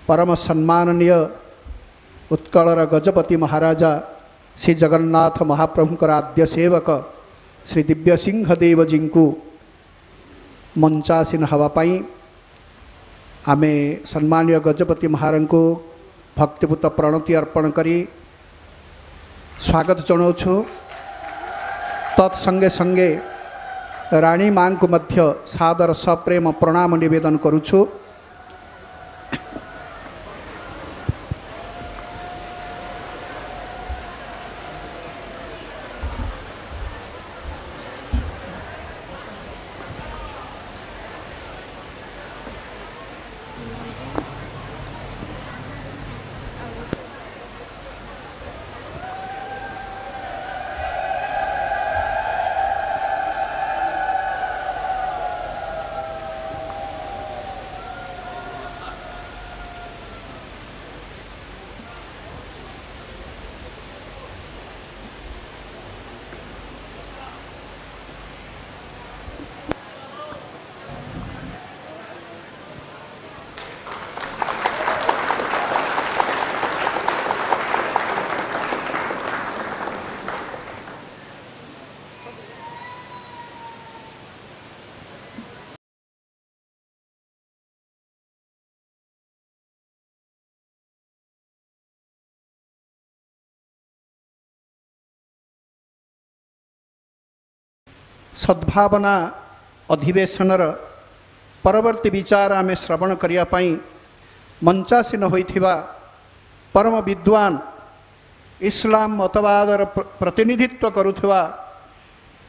परम सम्माननीय उत्कलर गजपति महाराजा श्री जगन्नाथ महाप्रभुंकर आद्य सेवक श्री दिव्य सिंहदेव जी को मंचासीन हवापाई आमे सम्मानीय गजपति महाराज को भक्तिपूत प्रणति अर्पण करी स्वागत जनाऊँ। तत्संगे संगे राणी माँ को मध्य सादर सप्रेम प्रणाम निवेदन करुछु। सद्भावना अधिवेशनर परवर्ती विचार आमे श्रवण करिया पई मंचासीन होइथिबा परम विद्वान इस्लाम मतवादर प्रतिनिधित्व करुथिबा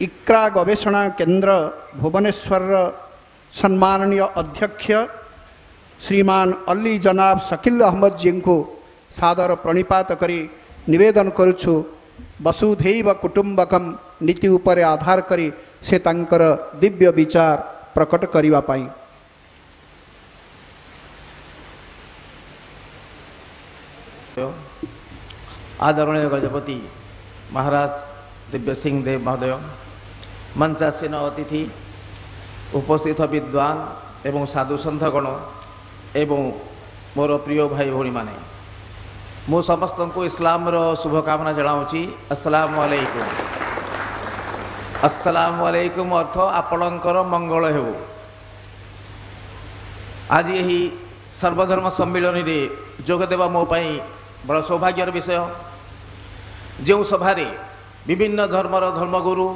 इक्रा गवेषणा केंद्र भुवनेश्वर सम्माननीय अध्यक्ष श्रीमान अली जनाब शकील अहमद जी को सादर प्रणिपात करी निवेदन करुछु। वसुधैव कुटुंबकम नीति उपरे आधार करी से तांकर दिव्य विचार प्रकट करिवा पाई। आदरणीय गजपति महाराज दिव्य सिंह देव महोदय, मंचासीन अतिथि, उपस्थित विद्वान एवं साधु सन्थगण एवं मोर प्रिय भाई भौणी माने, मु समस्त को इस्लाम रो शुभकामना जनाऊँगी। अस्सलाम वालेकुम। अस्सलाम वालेकुम अर्थ आपणकर मंगल हो। आज यही सर्वधर्म सम्मिलन में जोगदेवा मो पाई बड़ सौभाग्यर विषय। जो सभारे विभिन्न धर्मर धर्मगुरु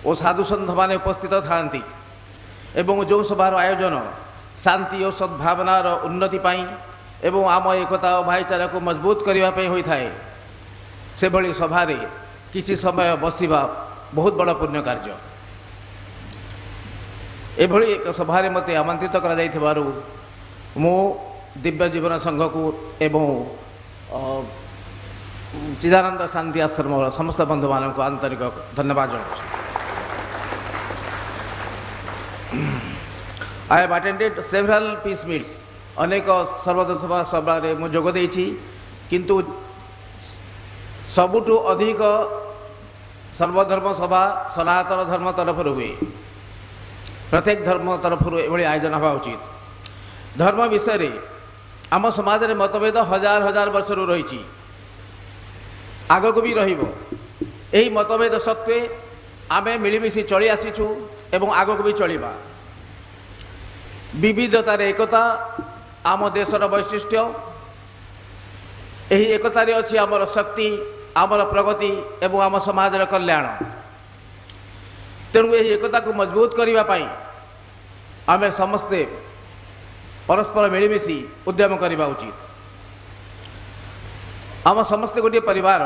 और साधु सन्थ माने उपस्थित थांती एवं जो सभार आयोजन शांति और सद्भावनार उन्नति पाई एवं आम एकता और भाईचारा को मजबूत करने होता है, से भली सभारे किसी समय बसिबा बहुत बड़ा पुण्य कार्य। एभली एक सभारे मते आमंत्रित करा जाइथिबारु मो दिव्य जीवन संघ को एवं चिदानंद शांति आश्रम समस्त बंधु मान को आंतरिक धन्यवाद जनाऊँ। I have attended several peace meets, अनेक सर्वधर्म सभा सभा मु जोग देइछि, किंतु सबुठु अधिक सर्वधर्म सभा सनातन धर्म तरफ हुए। प्रत्येक धर्म तरफ एभली आयोजन हवा उचित। धर्म विषय रे आम समाज रे मतभेद हजार हजार वर्ष रही, आग को भी रहिबो। एही मतभेद सत्वे आमे मिलिमिशि चली आसीछु एवं आग को भी चलिबा। विविधतार एकता आम देशर वैशिष्ट्य। एही एकतारे अछि आमर शक्ति, आमर प्रगति एवं आम समाजर कल्याण। तेणु यही एकता को मजबूत करने पाई आमे समस्ते परस्पर मिलमिशि उद्यम करने उचित। आम समस्ते गोटे परिवार।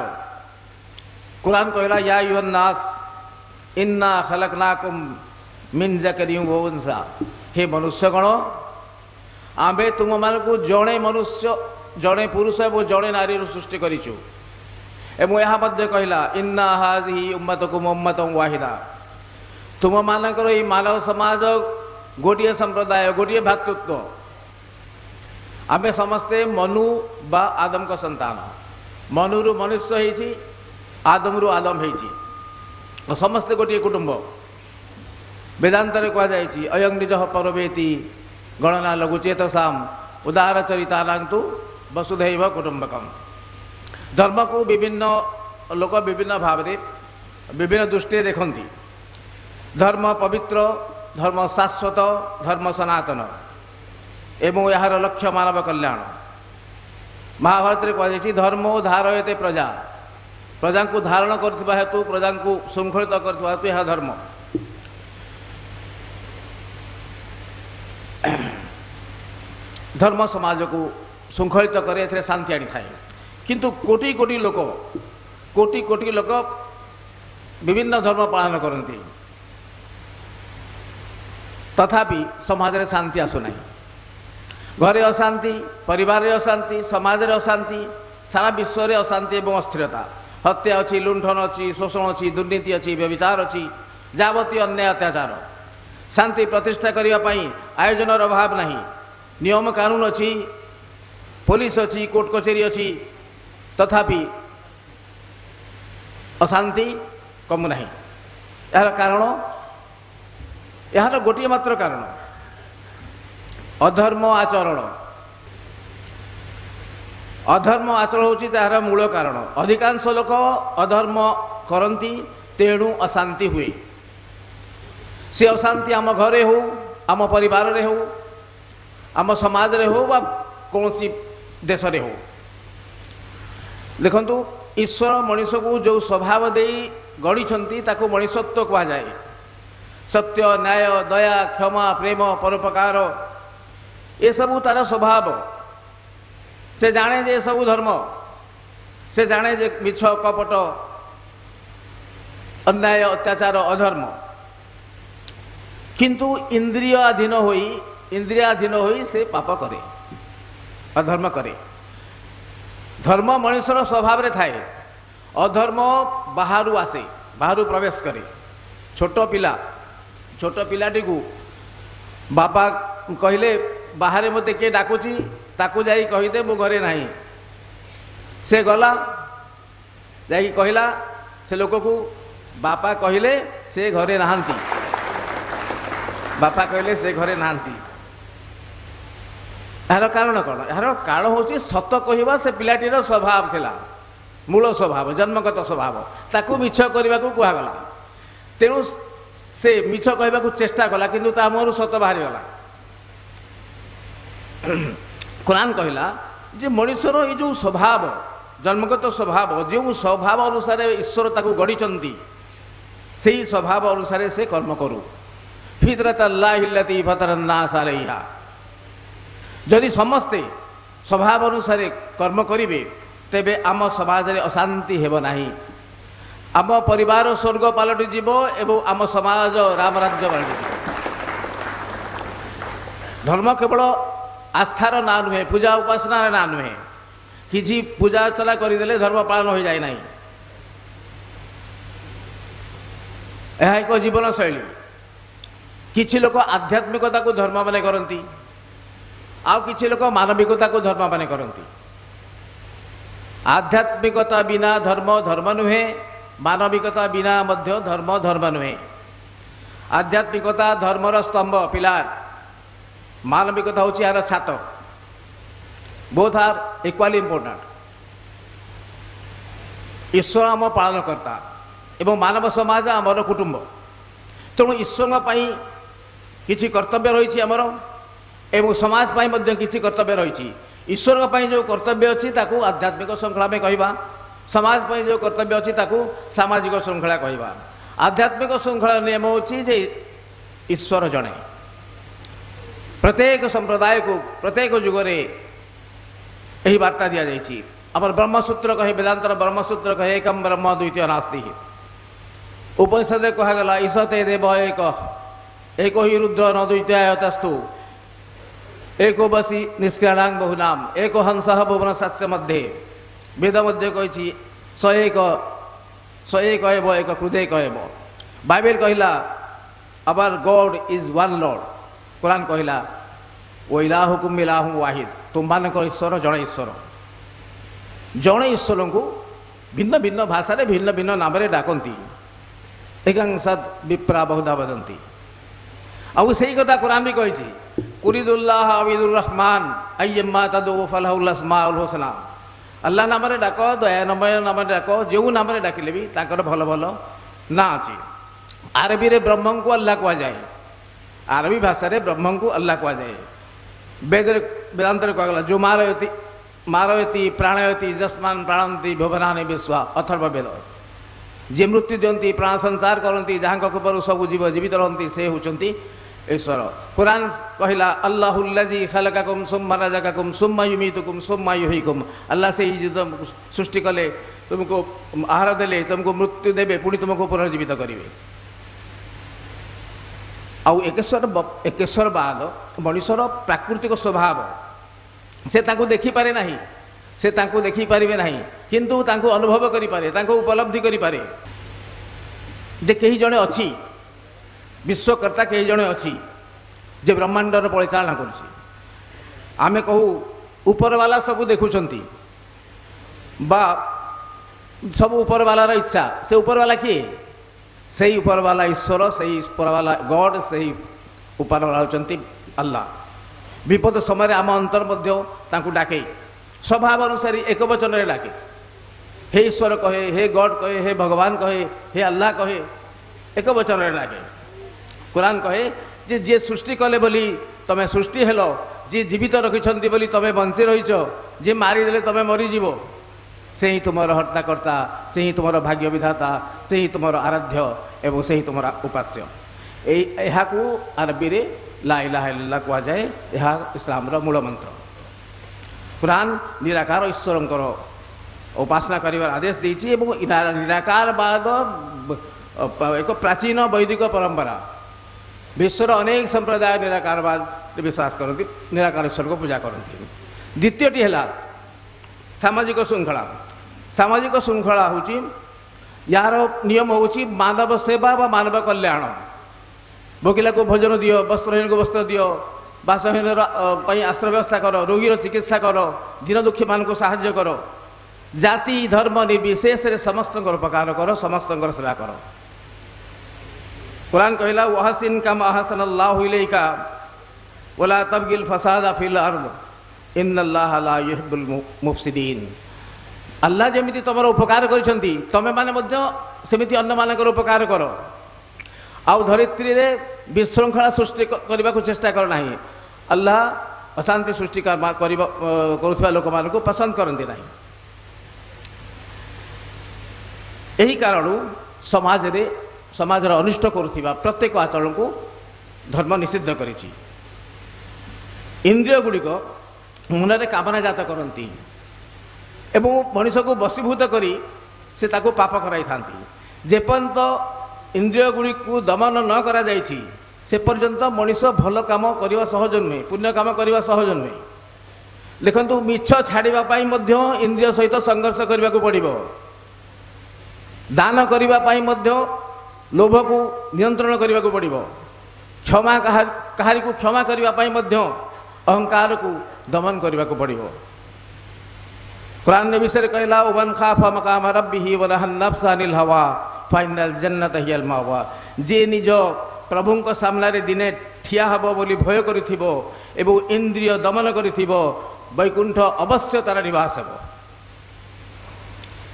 कुरान कहला या अय्युहन्नास इन्ना खलकनाकुम मिन ज़करिन व उन्सा, हे मनुष्यगण आमे तुम मानकु जड़े मनुष्य जड़े पुरुष और जड़े नारी सृष्टि करिछु। एवं यह कहला इन्ना हाज़िही उम्मतकुम उम्मतन वाहिदा, तुम मानकर ये मानव समाज गोटे संप्रदाय गोटे भातृत्व। आमे समस्ते मनु बा आदम का संतान। मनुरु मनुष्य होइछि, आदमरु आदम होइछि, समस्ते गोटे कुटुंब। वेदांतर कहुई अयं निज परवेति गणना लघुचेतसाम उदारचरितानां तु वसुधैव कुटुंबकम। धर्म को विभिन्न लोक विभिन्न भाव में विभिन्न दृष्टि देखती। धर्म पवित्र, धर्म शाश्वत, धर्म सनातन एवं यार लक्ष्य मानव कल्याण। महाभारत में कहुई धर्मो धारयते प्रजा, प्रजा को धारण करथिबा हेतु प्रजा को श्रृंखलित करथिबा हेतु यह धर्म। धर्म समाज को श्रृंखलित करे, एथिरे शांति आनी थाए। किंतु कोटि कोटि लोक विभिन्न धर्म पालन करती, तथापि समाज रे शांति आसुना। घरे अशांति, परिवार रे अशांति, समाज रे अशांति, सारा विश्व रे अशांति एवं अस्थिरता। हत्या अच्छी, लुंठन अच्छी, शोषण अच्छी, दुर्नीति अच्छी, व्यभिचार अच्छी, जावतीय अन्याय अत्याचार। शांति प्रतिष्ठा करने आयोजन अभाव नहीं, नियम कानून अच्छी, पुलिस अच्छी, कोर्ट कचेरी अच्छी, तथापि अशांति कमु नहीं। यार कारण, यार गोटे मात्र कारण अधर्म आचरण। अधर्म आचरण होची तार मूल कारण। अधिकांश लोक अधर्म करती, तेणु अशांति हुए। से अशांति आम घरे हो, आम परिवार रे हो, आम समाज रे हो, बा कौनसी देश रे हो। देखंतु ईश्वर मनुष्य को जो स्वभाव दे गढ़ी ताको मनुष्यत्व कहा जाए। सत्य, न्याय, दया, क्षमा, प्रेम, परोपकार ये सब तार स्वभाव। से जाने जे सब धर्म, से जाने जे मिछ, कपट, अन्याय, अत्याचार, अधर्म। किंतु इंद्रियाधीन होई से पाप करे, अधर्म करे। धर्म मनुष्यर स्वभाव रे थाए, अधर्म बाहरु आसे, बाहरु प्रवेश करे। छोट पिलाटी को बापा कहले बाहर मते किए डाकुची, ताकू जाई कहीदे मो घरे नहीं। से गला जाई कहला से लोक को बापा कहले से घरे नहांती, बापा कहले से घरे नहांती। यार कारण कौन? यार कारण हूँ सत कहवा से पिलाटीर स्वभाव थिला, मूल स्वभाव, जन्मगत स्वभाव। ताकू मिछ करने को कहगला, तेणु से मिछ कहवा को चेष्टा कला, किंतु ता मुहर सत बाहरी गला। कुरान कहला जे मनुष्यर ये जो स्वभाव, जन्मगत स्वभाव, जो स्वभाव अनुसार ईश्वर ताकू गढ़ी, से स्वभाव अनुसार से कर्म करू। फितरतल्लाहिल्लती फतरन्नास अलैहा। जदि समस्ते स्वभाव अनुसार कर्म करेंगे, तेबे आम समाज रे अशांति हेब नहीं। आम परिवार स्वर्ग पलटि जीव एवं आम समाज राम राज्य पलटि जीव। धर्म केवल आस्थार ना नुहे, पूजा उपासना ना नुहे। किसी पूजा अर्चना करदेले धर्म पालन हो जाए नहीं। यह एक जीवन शैली। किछि लोक आध्यात्मिकता को धर्म माने करती, आउ किछि लोक मानविकता को धर्म माने करती। आध्यात्मिकता बिना धर्म धर्म नुहे, मानविकता बिना मध्य धर्म धर्म नुहे। आध्यात्मिकता धर्मर स्तंभ, पिलार। मानविकता हूँ यार छात। Both are equally important. ईश्वर आम पालन करता एवं मानव समाज आमर कुटुंब। तेणु ईश्वर किछि कर्तव्य रही आमर एवं समाज किछि कर्तव्य रही। ईश्वर जो कर्तव्य अच्छी ताकू आध्यात्मिक श्रृंखला में कहवा, समाज जो कर्तव्य अच्छी ताकू सामाजिक श्रृंखला कहवा। आध्यात्मिक श्रृंखला नियम होची जे ईश्वर जणे। प्रत्येक संप्रदाय को प्रत्येक जुगरे यही वार्ता दि जाइए। आमर ब्रह्मसूत्र कहे, वेदांतर ब्रह्मसूत्र कहे एकम ब्रह्म द्वितीय नास्ति। उपनिषद कहगला ईशते देव एक, एक ही रुद्र न द्वितीयतस्तु, एको बसी निष्क्रियाणां बहुनाम, एको हंस भुवन सस्य मध्ये। वेद मध्य कही 101 एव एक कृदेक एव। बाइबल कहला our God is one Lord. Quran कहला ओ इलाहुकुम इलाहुं वाहिद। तुम्हारे ईश्वर जड़े ईश्वर। जड़े ईश्वर को भिन्न भिन्न भाषा भिन्न भिन्न नाम डाकती। एकांशाद विप्रा बहुधा वदंती। आउ से कथा कुरान भी कही कुरिदुल्लाह अबिदुर रहमान अय्यम्मा तदउ फलहुल अस्माउल हुसना। अल्लाह नाम डाक, दयानमय नाम डाक, जो नाम डाकिले भी ताकर भल भल ना अच्छी। आरबी रे ब्रह्म को अल्लाह कह जाए, आरबी भाषा रे ब्रह्म को अल्लाह कह जाए। वेदांत कहला जो मारयती प्राणयती जस्मान प्राणंती भुवनानि विश्वा अथर्व वेद। जे मृत्यु दियंती प्राण संचार करती जहाँ कृपार सब जीव जीवित रहती से होती ईश्वर। कुरान कहला अल्लाहुल्लाजी खलकाकुम सुम्मा रज़ाकाकुम सुम्मा युमीतुकुम सुम्मा युहयिकुम। अल्लाह से ही सृष्टि कले, तुमको आहार देले, तुमको मृत्यु देवे, पुणी तुमको पुनर्जीवित करेंगे। आउ एकेश्वरवाद मनुष्यर प्राकृतिक स्वभाव, से ताको देखी पारे नहीं, से ताको देखी पारिबे नहीं, किंतु ताको अनुभव करि पारे, ताको उपलब्धि करि पारे जे कहीं जड़े अच्छी विश्वकर्ता, कहीं जड़े अच्छी जे ब्रह्मांडर परिचालना करुछि। आमे कहू उपरवाला सब देखुछंती बा सब उपरवालार इच्छा, से उपरवाला किए? से उपरवाला ईश्वर, से उपरवाला गॉड, से उपरवाला होचंती अल्लाह। विपद समय आम अंतर मध्य तांकु डाके, स्वभाव अनुसार एक वचन रे डाके, हे ईश्वर कहे, हे गॉड कहे, हे भगवान कहे, हे अल्लाह कहे, एक वचन रे डाके। कुरान कहे जे जे सृष्टि कले बोली तमे सृष्टि हेलो, जे जीवित रखिछंती बोली तमे बंची रहिछ, जे मारी देले तमे मरी जीवो, से ही तुमर हर्ताकर्ता, से ही तुमर भाग्य विधाता, से ही तुमर आराध्य एवं से ही तुमर उपास्य। यहाकू अरबी रे ला इलाहा इल्लल्लाह कह जाए। यह इस्लाम मूल मंत्र। कुरान निराकार ईश्वरंकर उपासना करिवार आदेश देछि एवं निराकारवाद एक प्राचीन वैदिक परंपरा। विश्वर अनेक संप्रदाय निराकारवाद विश्वास करती, निराकार ईश्वर को पूजा करती। द्वितीयटी है सामाजिक श्रृंखला। सामाजिक श्रृंखला हूँ यार नियम हूँ मानव सेवा व मानव कल्याण। भोकिला को भोजन दियो, वस्त्रहीन को वस्त्र दियो, बासहीन आश्रय व्यवस्था कर, रोगीर चिकित्सा कर, दीन दुखी मान को साहाय्य कर, जाति धर्म निर्विशेष समस्त उपकार कर, समस्त सेवा कर। कुरान कहला वहसिन कम अहसनल्लाहु इलैका वला तबगिल फसादा फिल अर्द इन्नल्लाह ला युहिब्बुल मुफसिदीन। अल्लाह जेमिति तुमर उपकार करिसंती, तमे माने मध्य सेमिति अन्य मानकर उपकार कर। आउ धरित्री रे विशृंखला सृष्टि करने को चेष्टा कर नहीं। अल्लाह अशांति सृष्टि करुवा लोक मान को पसंद करते नहीं। यही कारण समाजर अनिष्ट करुवा प्रत्येक आचरण को धर्म निषिद्ध करिछि। इंद्रिय गुड़िक मनरे कामना जात करती एवं मनुष्य को बसीभूत करी से ताको पाप कराई थांती। जेपर्यंत इंद्रिय गुड़ी को दमन न करा जाइछि से पर्यंत मनुष्य भल काम करवा सहज नुहे, पुण्य काम करवा सहज नुहे। देखंतु मिछ छाड़िबा पाई मध्य इंद्रिय सहित संघर्ष करने को पड़िबो। दान करने पाई मध्य लोभ को नियंत्रण करने को पड़िबो। क्षमा कहारी को क्षमा करने पाई मध्य अहंकार को दमन करने को पड़िबो। कुरान ने विषय कहला वमन खाफ मकाम रब्बिही व नहा नफ्स अनिल हवा फाइनल जन्नत हियल मावा। जे निज प्रभु को सामने दिने ठिया हब बोली भय करिथिबो एवं इंद्रिय दमन करिथिबो वैकुंठ अवश्य तार निवास हेबो।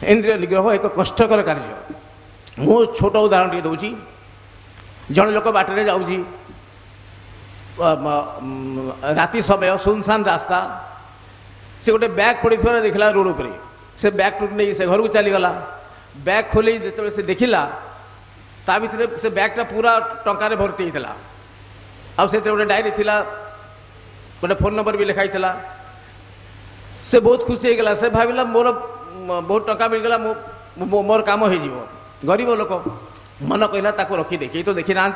इंद्रिय निग्रह एक कष्टकर कार्य। मु छोट उदाहरण टे दूची। जन लोक बाटर जाऊँगी राति समय सुनसान रास्ता, से गोटे बैग पड़ी देखला रोड उपर, से बैग टूट नहीं से घर को चलीगला। बैग खोल जो से देखला ता भर से बैगटा पूरा टंकार भर्ती होता। आते गोटे डायरी थिला, गोटे फोन नंबर भी लिखाई थिला। से बहुत खुशी हो गला। से भाविला मोर बहुत टंका मिलगला, मोर काम हो। गरीब लोक मन कहला ताको रखीदे, कहीं तो देखी ना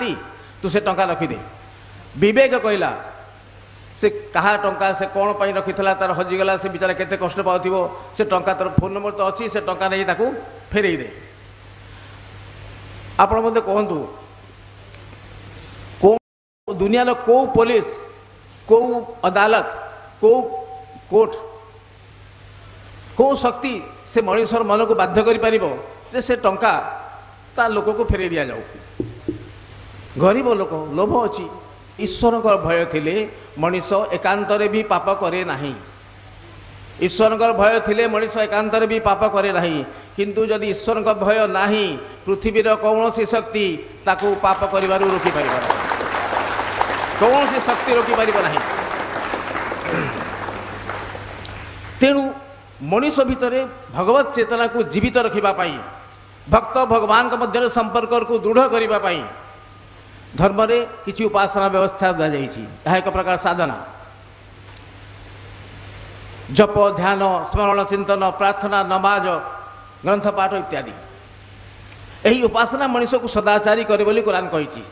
तू से टंका रखीदे। विवेक कहला से कहा टंका से कौन पाई रखी तार हजिगला, से बेचारा केते कष्ट पाउथिबो। से टंका तार फोन नंबर तो अच्छी, से टंका नहीं ताकू फेरई दे। आपण मते कहंतु को दुनिया रो को पुलिस, को अदालत, को कोर्ट, को शक्ति से मनुष्यर मन को बाध्य करि परिबो जे से टंका ता लोक को फेरई दिया जाऊ। गरीब लोक लोभ अच्छी ईश्वर भय थिले मनीष एकांतरे भी पाप करे नाही। ईश्वर भय थिले मनीष एकांतरे भी पाप करे नाही, किंतु जदि ईश्वर भय नाही पृथ्वीर कौन सी शक्ति ताकू पाप करिबारु रोकी पारिबा नाही, कौन सी शक्ति रोकी पारिबा नाही। तेणु मनीष भितरे भगवत चेतना को जीवित रखिबा पाई, भक्त भगवान के मध्य संपर्क को दृढ़ करिबा पाई धर्म रे किछि उपासना व्यवस्था दा जाइछि। यह एक प्रकार साधना, जप ध्यान स्मरण चिंतन प्रार्थना नमाज ग्रंथ पाठ इत्यादि। यही उपासना मनीष को सदाचारी करे बोली कुरान कहिछि।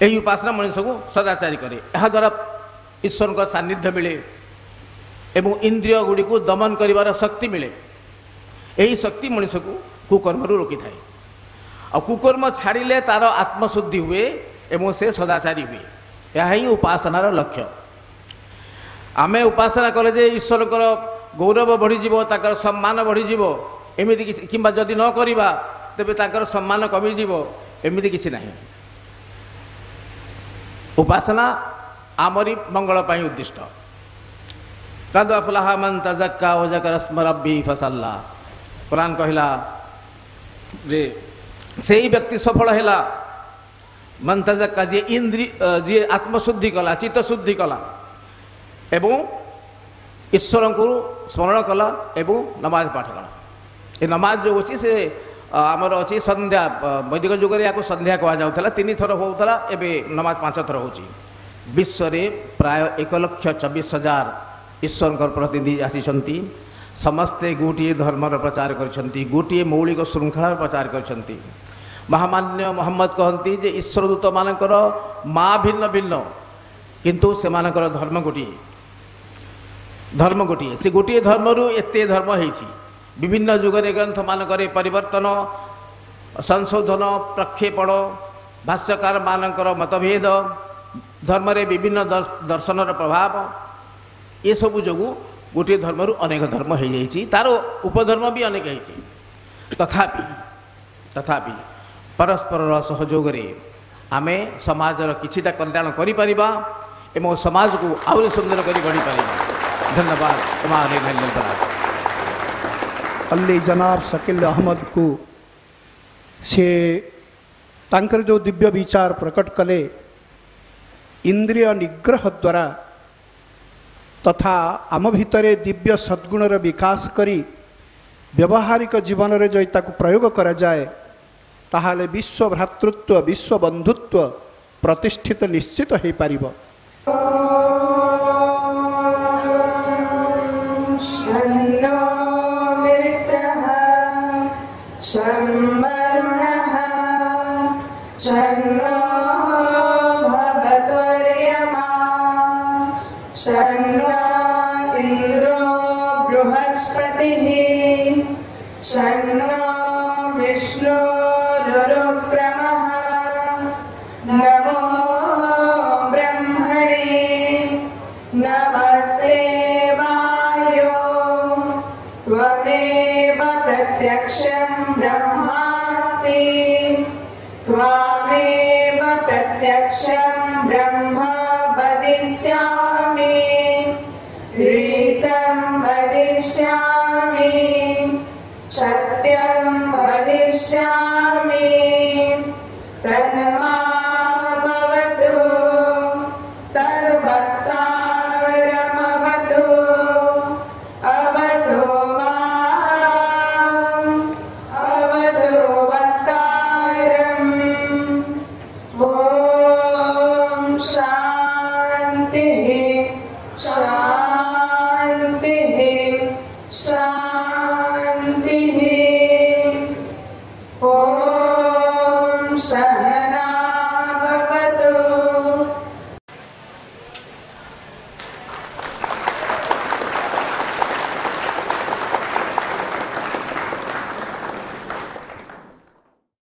यही उपासना मनीष को सदाचारी करे, यह द्वारा ईश्वर का सान्निध्य मिले एवं इंद्रिय गुड़ी को दमन करिवार शक्ति मिले। यही शक्ति मनीष को कुकर्म रोकी थाए। और कुकर्म छाड़िले तार आत्मशुद्धि हुए एवं से सदाचारी हुए। यह ही उपासनार लक्ष्य। आमे उपासना कले जे ईश्वर गौरव बढ़ीजिव, ताकर सम्मान बढ़ीजिव एमिति किछि, किंबा जदि न करिबा तेबे ताकर सम्मान कमिजिव एमिति किछि नाही। उपासना आमरी मंगल पाई उद्दिष्ट। कद अफलाह मन तज़क्का वज़कर अस्म रब्बी फसल्ला। कुरान कहला जे सेही व्यक्ति सफल हैला मन तज़क्का, जे जे आत्मशुद्धि कला चित्त शुद्धि कला एवं ईश्वर को स्मरण कला एवं नमाज पाठ कला। ये नमाज जो अच्छी से आमर अच्छी संध्या, वैदिक जुग या संध्या कह जाऊला, 3 थर होता, एवं नमाज 5 थर हो। विश्व में प्राय 1,24,000 ईश्वर प्रतिनिधि आसी समस्ते गोटे धर्मर प्रचार करछंती, गोटे मौलिक श्रृंखलार प्रचार करछंती। महामान्य मोहम्मद कहती जे ईश्वर दूत मानकर माँ भिन्न भिन्न किंतु से मानकर धर्म गोटे, धर्म गोटे। से गोटे धर्मरू एते धर्म होइछि। विभिन्न जुगरे ग्रंथ मानकर परिवर्तन संशोधन प्रक्षेपण भाष्यकार मानकर मतभेद धर्म रे विभिन्न दर्शनर प्रभाव ये सब जोगु गोटे धर्मरू अनेक धर्म हो जाइछि, तार उपधर्म भी अनेक होइछि। तथापि परस्पर सहयोग रे आमे समाजर किछिटा कल्याण करि परिबा एवं समाज को आउरी सुंदर करि बढ़ी परिबा। धन्यवाद। तुम्हारे धन्यवाद। अल्ली जनाब शकील अहमद को से तांकर जो दिव्य विचार प्रकट कले इंद्रिय निग्रह द्वारा तथा आम भितरे दिव्य सद्गुणर विकास करी व्यवहारिक जीवन रे जो ताकु प्रयोग करा जाए ताहाले विश्व भ्रातृत्व विश्व बंधुत्व प्रतिष्ठित निश्चित हो पारिबो। प्रत्यक्षं ब्रह्म वदिष्यामि, ऋतं वदिष्यामि, सत्यं वदिष्यामि, तन्मा